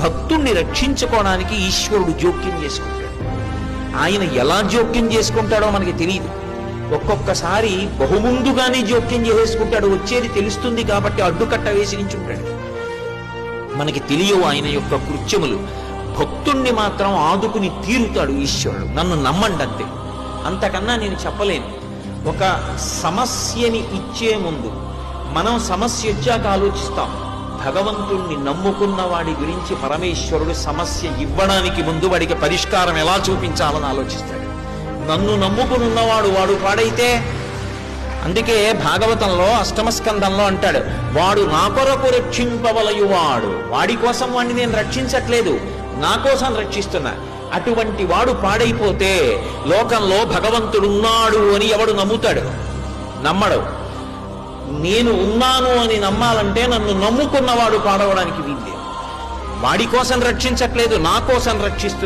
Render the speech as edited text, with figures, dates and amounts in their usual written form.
భక్తుణ్ణి రక్షించుకోవడానికి ఈశ్వరుడు జోక్యం చేసుకుంటాడు. ఆయన ఎలా జోక్యం చేసుకుంటాడో మనకి తెలియదు. ఒక్కొక్కసారి బహుముందుగానే జోక్యం చేసుకుంటాడు. వచ్చేది తెలుస్తుంది కాబట్టి అడ్డుకట్ట వేసి నించుంటాడు. మనకి తెలియవు ఆయన యొక్క కృత్యములు. భక్తుణ్ణి మాత్రం ఆదుకుని తీరుతాడు ఈశ్వరుడు. నన్ను నమ్మండి అంతే, అంతకన్నా నేను చెప్పలేను. ఒక సమస్యని ఇచ్చే ముందు మనం సమస్య వచ్చాక ఆలోచిస్తాం. భగవంతుణ్ణి నమ్ముకున్న వాడి గురించి పరమేశ్వరుడు సమస్య ఇవ్వడానికి ముందు వాడికి పరిష్కారం ఎలా చూపించాలని ఆలోచిస్తాడు. నన్ను నమ్ముకునున్నవాడు వాడు పాడైతే, అందుకే భాగవతంలో అష్టమ స్కంధంలో అంటాడు, వాడు నా కొరకు రక్షింపవలయువాడు. వాడి కోసం వాడిని నేను రక్షించట్లేదు, నా కోసం రక్షిస్తున్నా. అటువంటి వాడు పాడైపోతే లోకంలో భగవంతుడున్నాడు అని ఎవడు నమ్ముతాడు? నమ్మడు. నేను ఉన్నాను అని నమ్మాలంటే నన్ను నమ్ముకున్నవాడు పాడవడానికి వీల్లేదు. వాడి కోసం రక్షించట్లేదు, నా కోసం రక్షిస్తున్నాడు.